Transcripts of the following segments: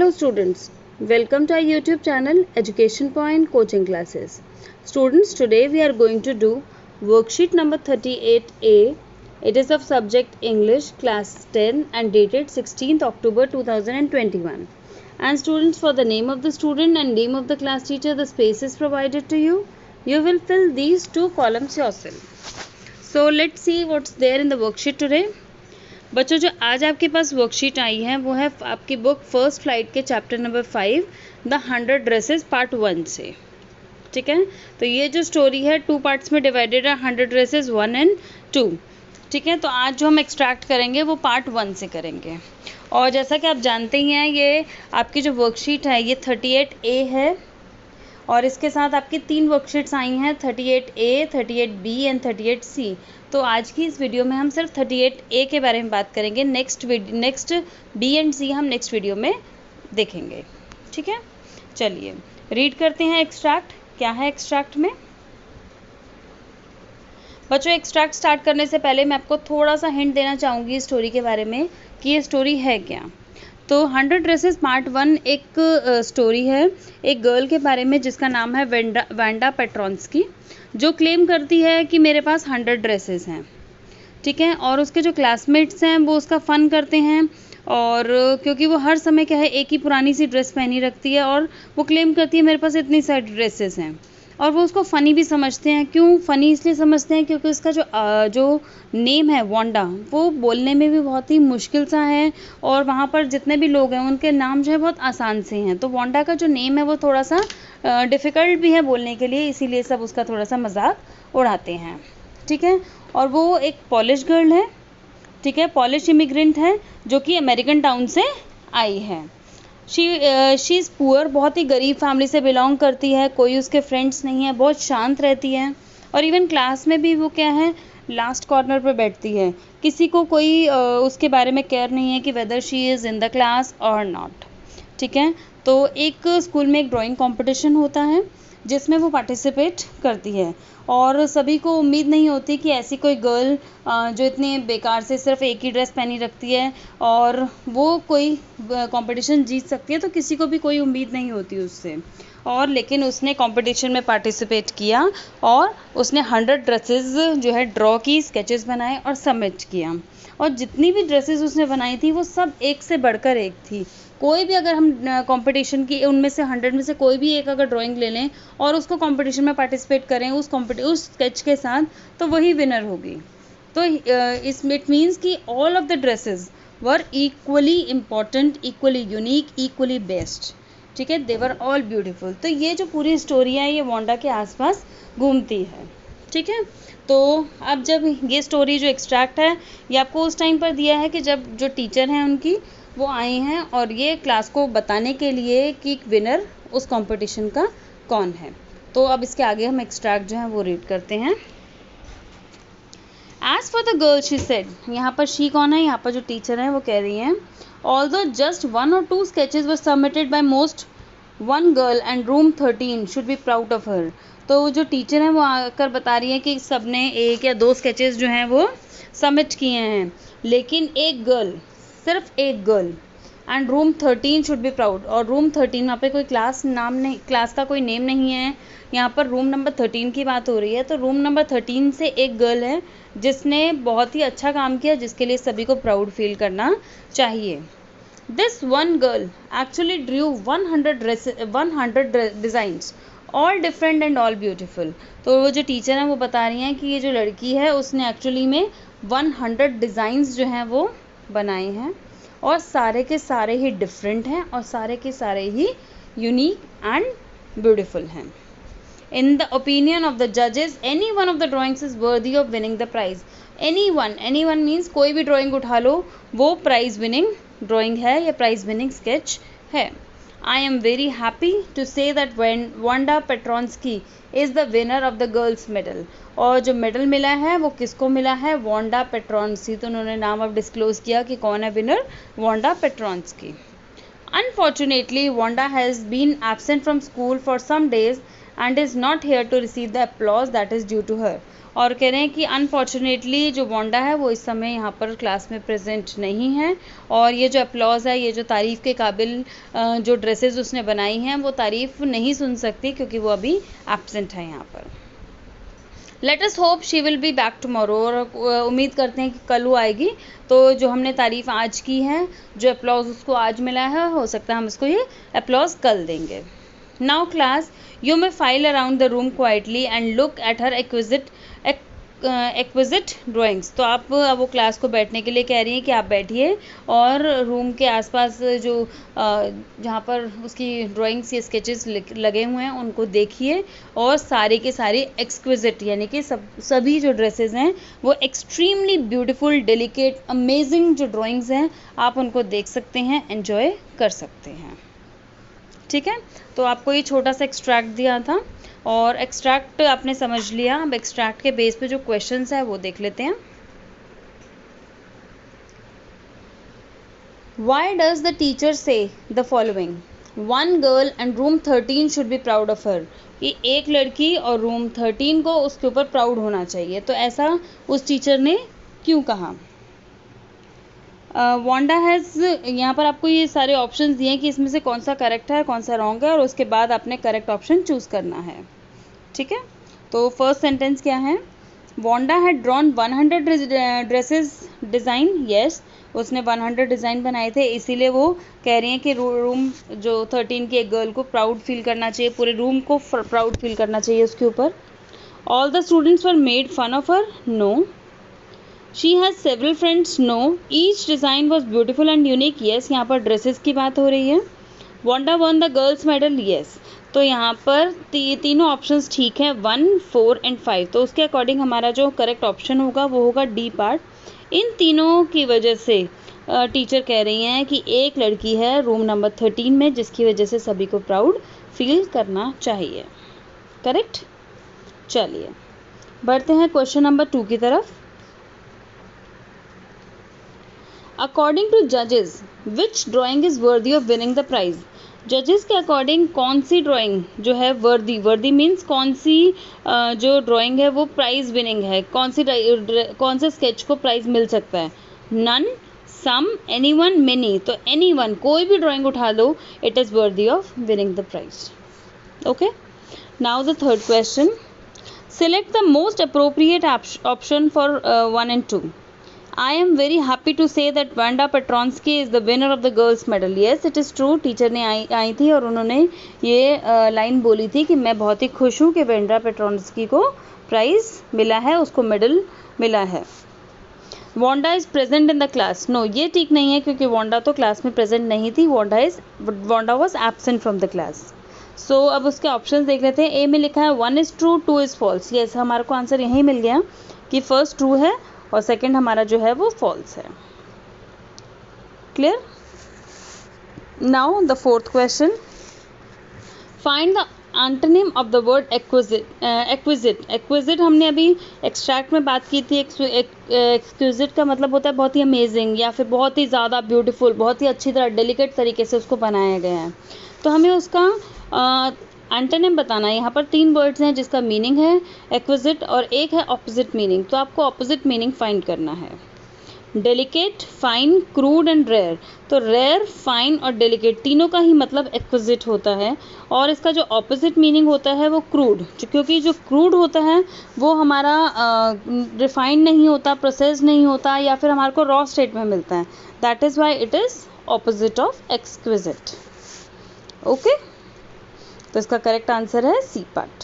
Hello students, welcome to our YouTube channel Education Point Coaching Classes. Students, today we are going to do worksheet number 38A. It is of subject English class 10 and dated 16th October 2021. And students, for the name of the student and name of the class teacher, the space is provided to you. You will fill these two columns yourself. So let's see what's there in the worksheet today. बच्चों, जो आज आपके पास worksheet आई है वो है आपकी book first flight के chapter number 5 the 100 dresses part 1 से. ठीक है, तो ये जो स्टोरी है 2 पार्ट्स में डिवाइडेड है, 100 ड्रेसेस 1 एंड 2. ठीक है, तो आज जो हम एक्सट्रैक्ट करेंगे वो पार्ट 1 से करेंगे. और जैसा कि आप जानते ही हैं, ये आपकी जो वर्कशीट है ये 38A है और इसके साथ आपकी 3 वर्कशीट्स आई हैं, 38A, 38B एंड 38C. तो आज की इस वीडियो में हम सिर्फ 38A के बारे में बात करेंगे. नेक्स्ट B एंड C हम नेक्स्ट वीडियो में देखेंगे. ठीक है, चलिए रीड करते हैं एक्सट्रैक्ट. क्या है एक्सट्रैक्ट में? बच्चों, एक्सट्रैक्ट स्टार्ट करने से पहले मैं आपको थोड़ा सा हिंट देना चाहूँगी इस स्टोरी के बारे में कि ये स्टोरी है क्या. तो 100 ड्रेसेस पार्ट 1 एक स्टोरी है एक गर्ल के बारे में जिसका नाम है वांडा पेट्रोंस्की, जो क्लेम करती है कि मेरे पास 100 ड्रेसेस हैं. ठीक है, और उसके जो क्लासमेट्स हैं वो उसका फ़न करते हैं और क्योंकि वो हर समय क्या है एक ही पुरानी सी ड्रेस पहनी रखती है और वो क्लेम करती है मेरे पास इतनी सारी ड्रेसेस हैं. और वो उसको फ़नी भी समझते हैं. क्यों फ़नी इसलिए समझते हैं क्योंकि उसका जो नेम है वांडा, वो बोलने में भी बहुत ही मुश्किल सा है और वहाँ पर जितने भी लोग हैं उनके नाम जो है बहुत आसान से हैं. तो वांडा का जो नेम है वो थोड़ा सा डिफ़िकल्ट भी है बोलने के लिए, इसीलिए सब उसका थोड़ा सा मजाक उड़ाते हैं. ठीक है, और वो एक पॉलिश गर्ल है. ठीक है, पॉलिश इमिग्रेंट है जो कि अमेरिकन टाउन से आई है. शी इज़ पुअर, बहुत ही गरीब फैमिली से बिलोंग करती है. कोई उसके फ्रेंड्स नहीं है, बहुत शांत रहती है और इवन क्लास में भी वो क्या है लास्ट कॉर्नर पर बैठती है. किसी को कोई उसके बारे में केयर नहीं है कि whether she is in the class और नॉट. ठीक है, तो एक स्कूल में एक ड्राइंग कंपटीशन होता है जिसमें वो पार्टिसिपेट करती है और सभी को उम्मीद नहीं होती कि ऐसी कोई गर्ल जो इतनी बेकार से सिर्फ एक ही ड्रेस पहनी रखती है और वो कोई कंपटीशन जीत सकती है. तो किसी को भी कोई उम्मीद नहीं होती उससे. और लेकिन उसने कंपटीशन में पार्टिसिपेट किया और उसने 100 ड्रेसेस जो है ड्रॉ की, स्केचेस बनाए और सबमिट किया. और जितनी भी ड्रेसेस उसने बनाई थी वो सब एक से बढ़कर एक थी. कोई भी अगर हम कंपटीशन की उनमें से 100 में से कोई भी एक अगर ड्राइंग ले लें और उसको कंपटीशन में पार्टिसिपेट करें उस स्केच के साथ, तो वही विनर होगी. तो इसमें इट मीन्स कि all of the dresses were equally important, equally unique, equally best. ठीक है, दे वर ऑल ब्यूटीफुल. तो ये जो पूरी स्टोरी है ये वांडा के आसपास घूमती है. ठीक है, तो अब जब ये स्टोरी जो एक्सट्रैक्ट है ये आपको उस टाइम पर दिया है कि जब जो टीचर हैं उनकी वो आए हैं और ये क्लास को बताने के लिए कि विनर उस कंपटीशन का कौन है. तो अब इसके आगे हम एक्सट्रैक्ट जो है वो रीड करते हैं. As for the girl she said, यहाँ पर शी कौन है? यहाँ पर जो टीचर हैं वो कह रही हैं although just 1 or 2 sketches were submitted by most one girl and room 13 should be proud of her. तो जो टीचर हैं वो आकर बता रही हैं कि सबने 1 या 2 स्केचेस जो हैं वो सबमिट किए हैं, लेकिन एक गर्ल, सिर्फ एक girl, and room 13 should be proud. और रूम 13 यहाँ पे कोई क्लास नाम नहीं, क्लास का कोई नेम नहीं है, यहाँ पर रूम नंबर 13 की बात हो रही है. तो रूम नंबर 13 से एक गर्ल है जिसने बहुत ही अच्छा काम किया, जिसके लिए सभी को प्राउड फील करना चाहिए. This one girl actually Drew 100 designs all different and all beautiful. तो वो जो टीचर हैं वो बता रही हैं कि ये जो लड़की है उसने एक्चुअली में 100 डिज़ाइंस जो हैं वो बनाए हैं और सारे के सारे ही डिफरेंट हैं और सारे के सारे ही यूनिक एंड ब्यूटीफुल हैं. In the opinion of the judges, any one of the drawings is worthy of winning the prize. Anyone means कोई भी ड्राइंग उठा लो वो प्राइज विनिंग ड्राइंग है या प्राइज विनिंग स्केच है. I am very happy to say that when Wanda Petronsky is the winner of the girls medal. और जो medal मिला है वो किसको मिला है? Wanda Petronski. तो उन्होंने नाम अब डिस्क्लोज किया कि कौन है winner, Wanda Petronski. Unfortunately, Wanda has been absent from school for some days and is not here to receive the applause that is due to her. और कह रहे हैं कि अनफॉर्चुनेटली जो वांडा है वो इस समय यहाँ पर क्लास में प्रेजेंट नहीं है, और ये जो अपलॉज है, ये जो तारीफ़ के काबिल जो ड्रेसेस उसने बनाई हैं वो तारीफ़ नहीं सुन सकती क्योंकि वो अभी एब्सेंट है यहाँ पर। Let us hope she will be back tomorrow, और उम्मीद करते हैं कि कल वो आएगी, तो जो हमने तारीफ़ आज की है, जो अपलॉज उसको आज मिला है, हो सकता है हम इसको ये अपलॉज कल देंगे। Now class, you may file around the room quietly and look at her exquisite drawings. तो आप अब वो क्लास को बैठने के लिए कह रही हैं कि आप बैठिए और रूम के आसपास जो जहाँ पर उसकी ड्राइंग्स या स्केचेस लगे हुए हैं उनको देखिए, और सारे के सारे एक्सक्विजिट यानी कि सभी जो ड्रेसेस हैं वो एक्सट्रीमली ब्यूटीफुल, डेलिकेट, अमेजिंग जो ड्राइंग्स हैं आप उनको देख सकते हैं, एंजॉय कर सकते हैं। ठीक है, तो आपको ये छोटा सा एक्सट्रैक्ट दिया था और एक्सट्रैक्ट आपने समझ लिया। अब एक्सट्रैक्ट के बेस पे जो क्वेश्चंस है वो देख लेते हैं। Why does the teacher say the following? One girl and room 13 should be proud of her. कि एक लड़की और रूम 13 को उसके ऊपर प्राउड होना चाहिए, तो ऐसा उस टीचर ने क्यों कहा? वांडा हैज़, यहाँ पर आपको ये सारे ऑप्शंस दिए हैं कि इसमें से कौन सा करेक्ट है, कौन सा रॉन्ग है, और उसके बाद आपने करेक्ट ऑप्शन चूज़ करना है। ठीक है, तो फर्स्ट सेंटेंस क्या है? Wanda had drawn 100 dresses design. Yes, उसने 100 डिज़ाइन बनाए थे, इसीलिए वो कह रही हैं कि रूम जो 13 की एक गर्ल को प्राउड फील करना चाहिए, पूरे रूम को प्राउड फील करना चाहिए उसके ऊपर। All the students were made fun of her. No. She has several friends. No. Each design was beautiful and unique. Yes, यहाँ पर ड्रेसेस की बात हो रही है। Wanda won the girls medal. Yes, तो यहाँ पर तीनों ऑप्शंस ठीक हैं, 1, 4 एंड 5। तो उसके अकॉर्डिंग हमारा जो करेक्ट ऑप्शन होगा वो होगा डी पार्ट। इन तीनों की वजह से टीचर कह रही हैं कि एक लड़की है रूम नंबर 13 में जिसकी वजह से सभी को प्राउड फील करना चाहिए। करेक्ट। चलिए बढ़ते हैं क्वेश्चन नंबर 2 की तरफ। अकॉर्डिंग टू जजेस which drawing is worthy of winning the prize. जजेस के अकॉर्डिंग कौन सी ड्राइंग जो है वर्दी मीन्स कौन सी जो ड्राइंग है वो प्राइज विनिंग है, कौन से स्केच को प्राइज मिल सकता है? None, some, anyone, many. तो एनीवन, कोई भी ड्राइंग उठा लो, it is worthy of winning the prize. Okay, now the third question. Select the most appropriate option for 1 and 2. I am very happy to say that Wanda Petronsky is the winner of the girls medal. Yes, it is true. Teacher ने आई थी और उन्होंने ये line बोली थी कि मैं बहुत ही खुश हूँ कि वेंडा पेट्रॉन्स्की को प्राइज़ मिला है, उसको मेडल मिला है। Wanda is present in the class. No, ये ठीक नहीं है क्योंकि वांडा तो क्लास में प्रेजेंट नहीं थी। Wanda was absent from the class. So अब उसके ऑप्शन देख लेते हैं। ए में लिखा है 1 is true, 2 is false. Yes, हमारे को आंसर यही मिल गया कि फर्स्ट ट्रू है और सेकंड हमारा जो है वो फॉल्स है। Clear. Now the fourth question. Find the antonym of the word exquisite हमने अभी एक्सट्रैक्ट में बात की थी। एक्विजिट का मतलब होता है बहुत ही अमेजिंग या फिर बहुत ही ज़्यादा ब्यूटीफुल, बहुत ही अच्छी तरह डेलिकेट तरीके से उसको बनाया गया है। तो हमें उसका एंटोनिम बताना है। यहाँ पर 3 वर्ड्स हैं जिसका मीनिंग है एक्विजिट और एक है ऑपोजिट मीनिंग। तो आपको ऑपोजिट मीनिंग फाइंड करना है। Delicate, fine, crude and rare. तो रेयर, फाइन और डेलिकेट तीनों का ही मतलब एक्विजिट होता है, और इसका जो ऑपोजिट मीनिंग होता है वो क्रूड, क्योंकि जो क्रूड होता है वो हमारा रिफाइंड नहीं होता, प्रोसेस नहीं होता, या फिर हमारे को रॉ स्टेट में मिलता है। That is why it is opposite of exquisite. Okay, तो इसका करेक्ट आंसर है सी पार्ट।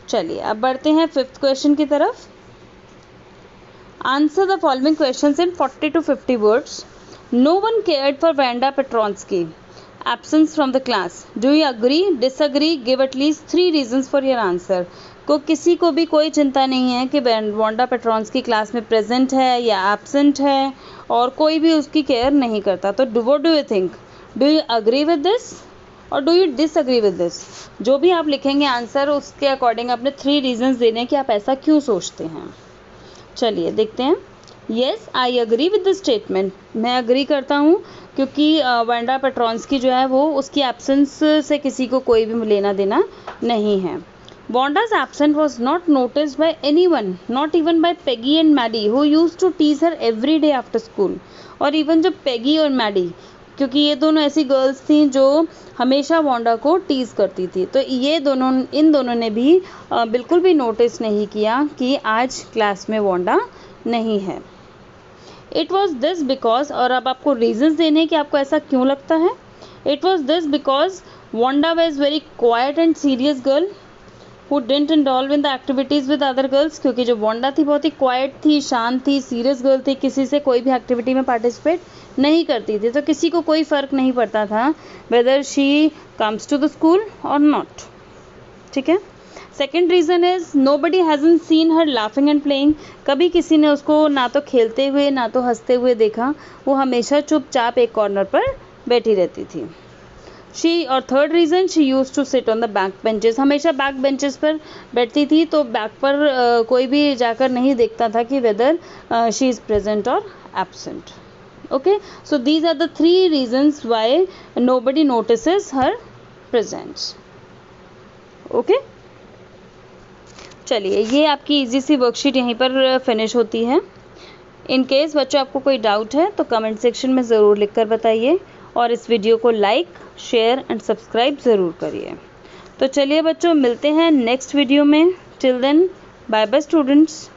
चलिए अब बढ़ते हैं 5th क्वेश्चन की तरफ। Answer the following questions in 40 to 50 words. No one cared for Wanda Petronski, absence from the class. Do you agree, disagree, give at least 3 reasons for your answer. को किसी को भी कोई चिंता नहीं है कि वांडा पेट्रॉन्स्की क्लास में प्रेजेंट है या एब्सेंट है, और कोई भी उसकी केयर नहीं करता। तो what do you think? Do you agree with this और do you disagree with this? जो भी आप लिखेंगे आंसर उसके अकॉर्डिंग अपने 3 रीजंस देने कि आप ऐसा क्यों सोचते हैं। चलिए देखते हैं। Yes, I agree with the statement. मैं अग्री करता हूँ क्योंकि वेंडा पेट्रॉन्स्की जो है वो उसकी एब्सेंस से किसी को कोई भी लेना देना नहीं है। Wanda's absence was not noticed by anyone, not even by Peggy and Maddie, who used to tease her every day after school. और इवन जो पेगी और मैडी, क्योंकि ये दोनों ऐसी गर्ल्स थी जो हमेशा वांडा को टीज करती थी, तो इन दोनों ने भी बिल्कुल भी नोटिस नहीं किया कि आज क्लास में वांडा नहीं है. इट वॉज दिस बिकॉज, और अब आपको रीजंस देने कि आपको ऐसा क्यों लगता है. It was this because Wanda was very quiet and serious girl who didn't involve in the activities with other girls. क्योंकि जो वांडा थी बहुत ही क्वाइट थी, शांत थी, सीरियस गर्ल थी, किसी से कोई भी एक्टिविटी में पार्टिसिपेट नहीं करती थी, तो किसी को कोई फ़र्क नहीं पड़ता था whether she comes to the school और नॉट. ठीक है. Second reason is nobody hasn't seen her laughing and playing. कभी किसी ने उसको ना तो खेलते हुए ना तो हंसते हुए देखा. वो हमेशा चुपचाप एक कॉर्नर पर बैठी रहती थी. और third reason, she use to sit on the back benches. हमेशा बैक बेंचेस पर बैठती थी, तो बैक पर कोई भी जाकर नहीं देखता था कि वेदर शी इज़ प्रेजेंट और absent. Okay, so these are the 3 reasons why nobody notices her presence. Okay, चलिए ये आपकी इजी सी वर्कशीट यहीं पर फिनिश होती है. इन केस बच्चों आपको कोई डाउट है तो कमेंट सेक्शन में ज़रूर लिखकर बताइए, और इस वीडियो को लाइक, शेयर एंड सब्सक्राइब ज़रूर करिए. तो चलिए बच्चों, मिलते हैं नेक्स्ट वीडियो में. Till then, bye bye students.